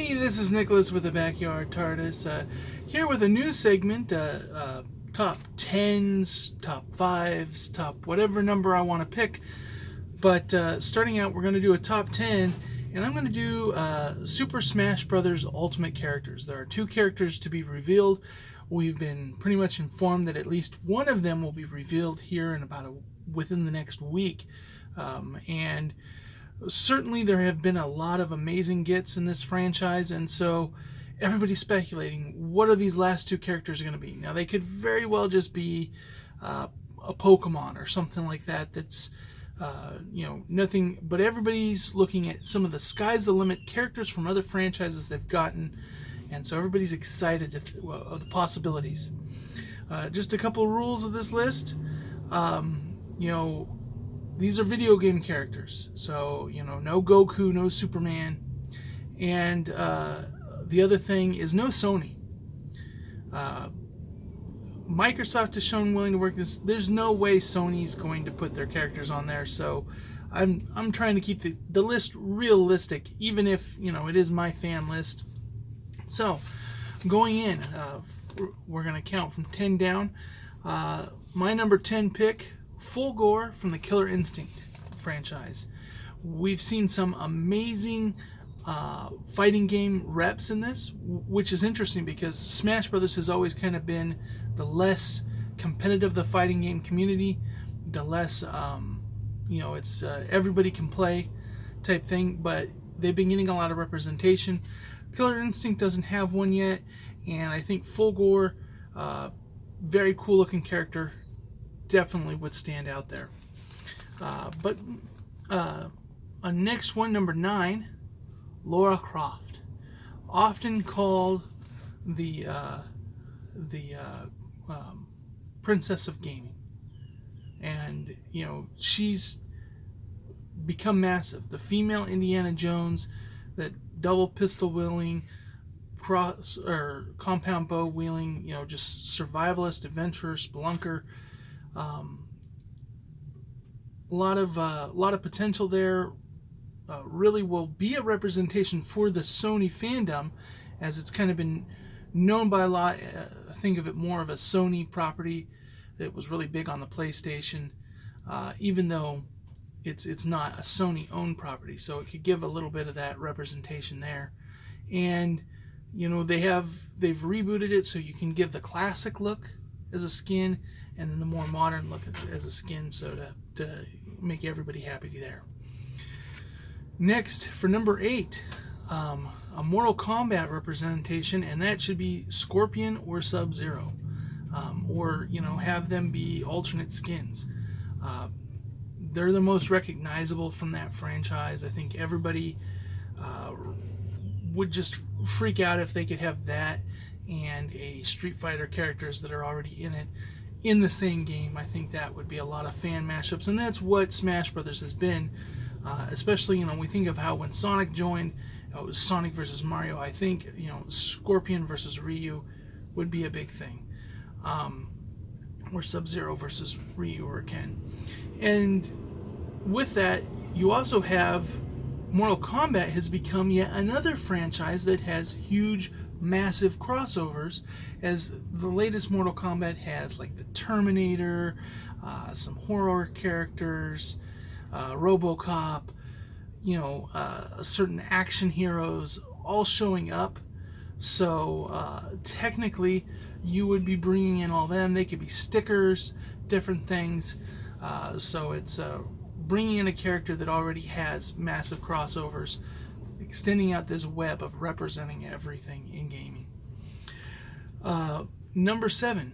Hey, this is Nicholas with the Backyard TARDIS, here with a new segment, top 10s, top 5s, top whatever number I want to pick. But starting out, we're going to do a top 10, and I'm going to do Super Smash Bros. Ultimate characters. There are 2 characters to be revealed. We've been pretty much informed that at least one of them will be revealed here in within the next week. And certainly there have been a lot of amazing gets in this franchise, and so everybody's speculating what are these last 2 characters going to be. Now, they could very well just be a Pokemon or something like that. That's nothing, but everybody's looking at some of the sky's the limit characters from other franchises they've gotten, and so everybody's excited of the possibilities. Just a couple of rules of this list. These are video game characters, so no Goku, no Superman, and the other thing is no Sony. Microsoft has shown willing to work this. There's no way Sony's going to put their characters on there, so I'm trying to keep the list realistic, even if it is my fan list. So going in, we're going to count from 10 down. My number 10 pick, Fulgore from the Killer Instinct franchise. We've seen some amazing fighting game reps in this, which is interesting because Smash Brothers has always kind of been the less competitive the fighting game community, the less it's everybody can play type thing, but they've been getting a lot of representation. Killer Instinct doesn't have one yet, and I think Fulgore, very cool looking character, definitely would stand out there. But next one, number 9, Lara Croft, often called the Princess of Gaming, and she's become massive. The female Indiana Jones, that double pistol wielding, cross or compound bow wielding, just survivalist, adventurer, spelunker. A lot of potential there. Really will be a representation for the Sony fandom, as it's kind of been known by a lot. Think of it more of a Sony property that was really big on the PlayStation, even though it's not a Sony owned property, so it could give a little bit of that representation there. And they've rebooted it so you can give the classic look as a skin, and then the more modern look as a skin, so to make everybody happy there. Next, for number 8, a Mortal Kombat representation, and that should be Scorpion or Sub-Zero, or have them be alternate skins. They're the most recognizable from that franchise. I think everybody would just freak out if they could have that and a Street Fighter characters that are already in it in the same game. I think that would be a lot of fan mashups, and that's what Smash Brothers has been. Especially, we think of how when Sonic joined, it was Sonic versus Mario. I think, Scorpion versus Ryu would be a big thing. Or Sub-Zero versus Ryu or Ken. And with that, you also have Mortal Kombat has become yet another franchise that has huge, massive crossovers, as the latest Mortal Kombat has like the Terminator, some horror characters, RoboCop, certain action heroes all showing up. So technically, you would be bringing in all them. They could be stickers, different things. So it's bringing in a character that already has massive crossovers, extending out this web of representing everything in gaming. Number 7,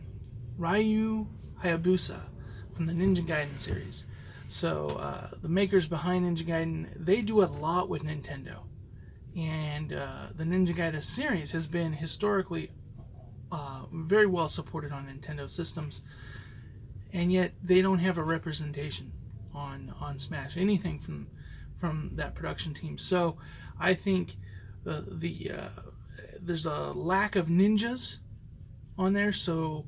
Ryu Hayabusa from the Ninja Gaiden series. So the makers behind Ninja Gaiden, they do a lot with Nintendo, and the Ninja Gaiden series has been historically very well supported on Nintendo systems, and yet they don't have a representation on Smash, anything from that production team. So I think there's a lack of ninjas on there, so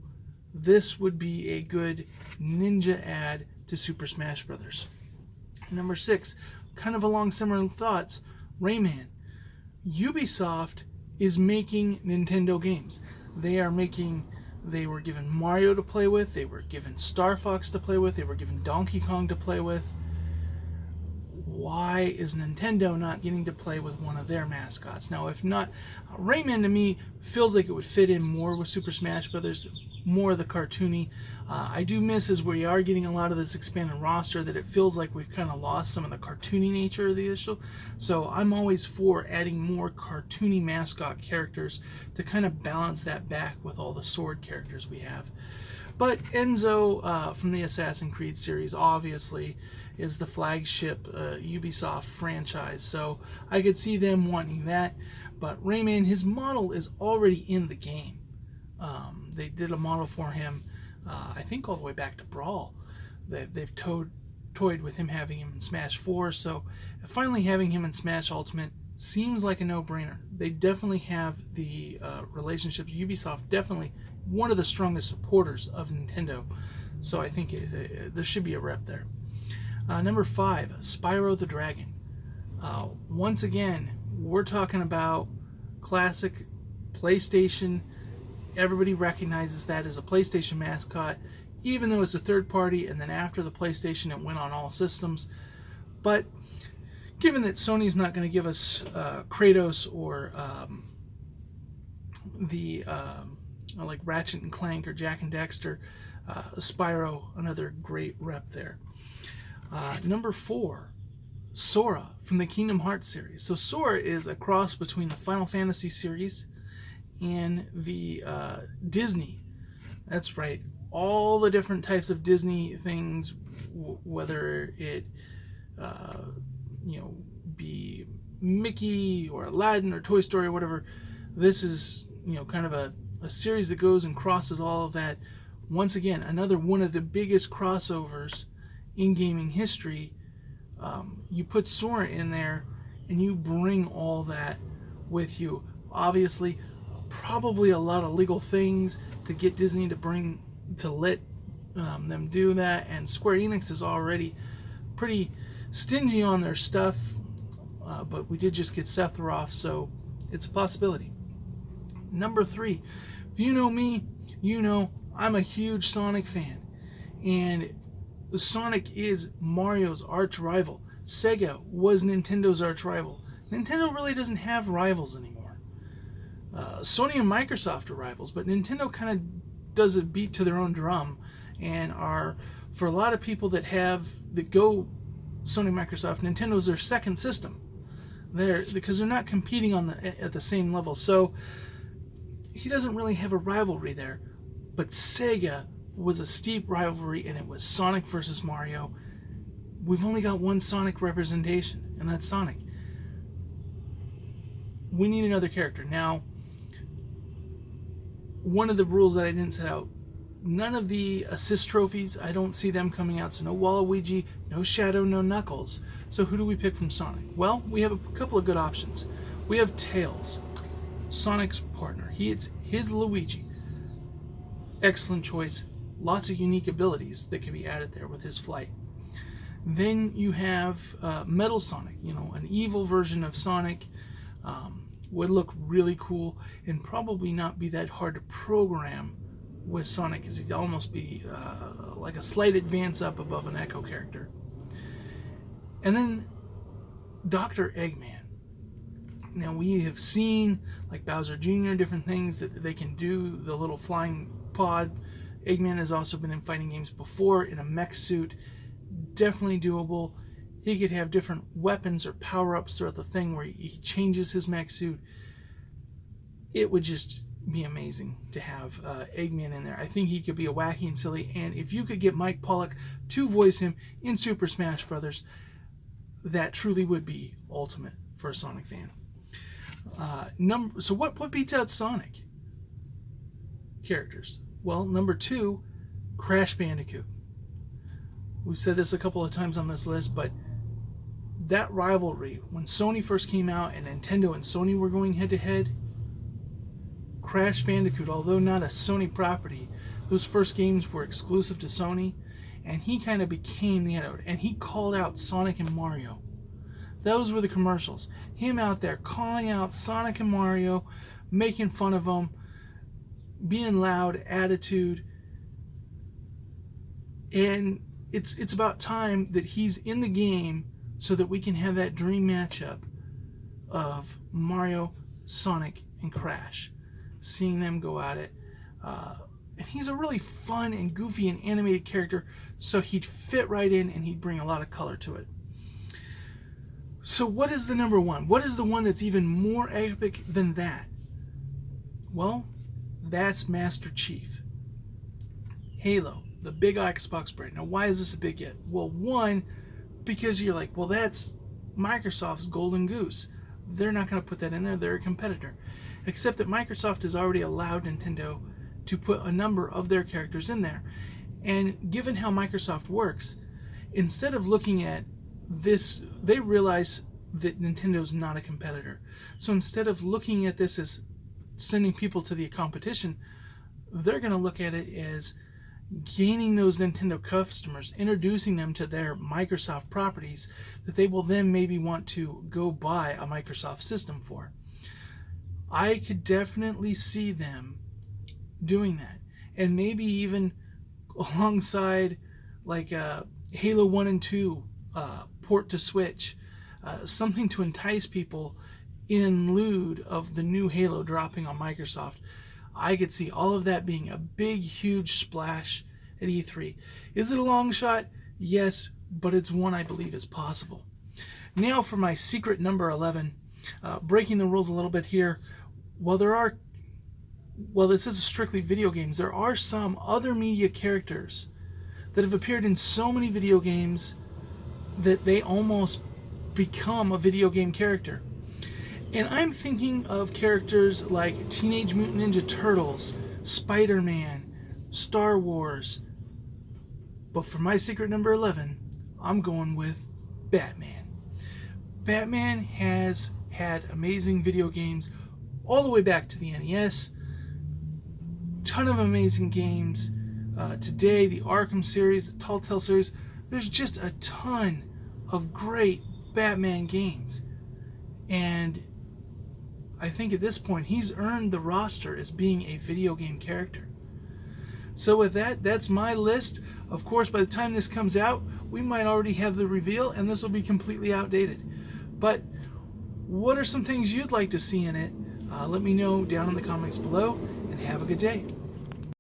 this would be a good ninja ad to Super Smash Brothers. Number 6, kind of along similar thoughts, Rayman. Ubisoft is making Nintendo games. They were given Mario to play with, they were given Star Fox to play with, they were given Donkey Kong to play with. Why is Nintendo not getting to play with one of their mascots? Now, if not, Rayman to me feels like it would fit in more with Super Smash Brothers, more of the cartoony. I do miss as we are getting a lot of this expanded roster that it feels like we've kind of lost some of the cartoony nature of the issue. So I'm always for adding more cartoony mascot characters to kind of balance that back with all the sword characters we have. But Enzo from the Assassin's Creed series obviously is the flagship Ubisoft franchise, so I could see them wanting that. But Rayman, his model is already in the game. They did a model for him, I think all the way back to Brawl. They've toyed with him, having him in Smash 4, so finally having him in Smash Ultimate seems like a no-brainer. They definitely have the relationships. Ubisoft definitely one of the strongest supporters of Nintendo, so I think there should be a rep there. Number 5, Spyro the Dragon. Once again, we're talking about classic PlayStation. Everybody recognizes that as a PlayStation mascot, even though it's a third party, and then after the PlayStation it went on all systems. But given that Sony's not going to give us Kratos or like Ratchet and Clank or Jak and Daxter, Spyro, another great rep there. Number 4, Sora from the Kingdom Hearts series. So Sora is a cross between the Final Fantasy series and the Disney. That's right. All the different types of Disney things, whether it be Mickey or Aladdin or Toy Story or whatever. This is kind of a series that goes and crosses all of that. Once again, another one of the biggest crossovers in gaming history. You put Sora in there and you bring all that with you. Obviously, probably a lot of legal things to get Disney to let them do that, and Square Enix is already pretty stingy on their stuff, but we did just get Sephiroth, so it's a possibility. Number 3, if you know me, you know I'm a huge Sonic fan, and Sonic is Mario's arch rival. Sega was Nintendo's arch rival. Nintendo really doesn't have rivals anymore. Sony and Microsoft are rivals, but Nintendo kind of does a beat to their own drum, and are, for a lot of people that go Sony, Microsoft, Nintendo's their second system. Because they're not competing at the same level. So he doesn't really have a rivalry there. But Sega was a steep rivalry, and it was Sonic versus Mario. We've only got one Sonic representation, and that's Sonic. We need another character. Now, one of the rules that I didn't set out, none of the assist trophies, I don't see them coming out. So no Waluigi, no Shadow, no Knuckles. So who do we pick from Sonic? Well, we have a couple of good options. We have Tails, Sonic's partner. It's his Luigi. Excellent choice. Lots of unique abilities that can be added there with his flight. Then you have Metal Sonic, an evil version of Sonic. Would look really cool and probably not be that hard to program with Sonic, because he'd almost be like a slight advance up above an Echo character. And then Dr. Eggman. Now, we have seen, like Bowser Jr., different things that they can do, the little flying pod. Eggman has also been in fighting games before in a mech suit. Definitely doable. He could have different weapons or power-ups throughout the thing where he changes his mech suit. It would just be amazing to have Eggman in there. I think he could be a wacky and silly, and if you could get Mike Pollock to voice him in Super Smash Brothers, that truly would be ultimate for a Sonic fan. So what beats out Sonic characters? Well, number 2, Crash Bandicoot. We've said this a couple of times on this list, but that rivalry, when Sony first came out and Nintendo and Sony were going head-to-head, Crash Bandicoot, although not a Sony property, those first games were exclusive to Sony, and he kind of became the editor, and he called out Sonic and Mario Those were the commercials. Him out there calling out Sonic and Mario, making fun of them, being loud, attitude. And it's about time that he's in the game so that we can have that dream matchup of Mario, Sonic, and Crash. Seeing them go at it. And he's a really fun and goofy and animated character, so he'd fit right in and he'd bring a lot of color to it. So what is the number one? What is the one that's even more epic than that? Well, that's Master Chief. Halo, the big Xbox brand. Now, why is this a big hit? Well, one, because you're like, well, that's Microsoft's golden goose. They're not going to put that in there. They're a competitor. Except that Microsoft has already allowed Nintendo to put a number of their characters in there. And given how Microsoft works, instead of looking at this, they realize that Nintendo's not a competitor. So instead of looking at this as sending people to the competition, they're going to look at it as gaining those Nintendo customers, introducing them to their Microsoft properties that they will then maybe want to go buy a Microsoft system for. I could definitely see them doing that. And maybe even alongside like Halo 1 and 2 port to Switch, something to entice people in lieu of the new Halo dropping on Microsoft. I could see all of that being a big, huge splash at E3. Is it a long shot? Yes, but it's one I believe is possible. Now for my secret number 11. Breaking the rules a little bit here. While this is strictly video games, there are some other media characters that have appeared in so many video games that they almost become a video game character. And I'm thinking of characters like Teenage Mutant Ninja Turtles, Spider-Man, Star Wars. But for my secret number 11, I'm going with Batman. Batman has had amazing video games all the way back to the NES. Ton of amazing games. Today, the Arkham series, the Telltale series. There's just a ton of great Batman games. And I think at this point, he's earned the roster as being a video game character. So with that, that's my list. Of course, by the time this comes out, we might already have the reveal, and this will be completely outdated. But what are some things you'd like to see in it? Let me know down in the comments below, and have a good day.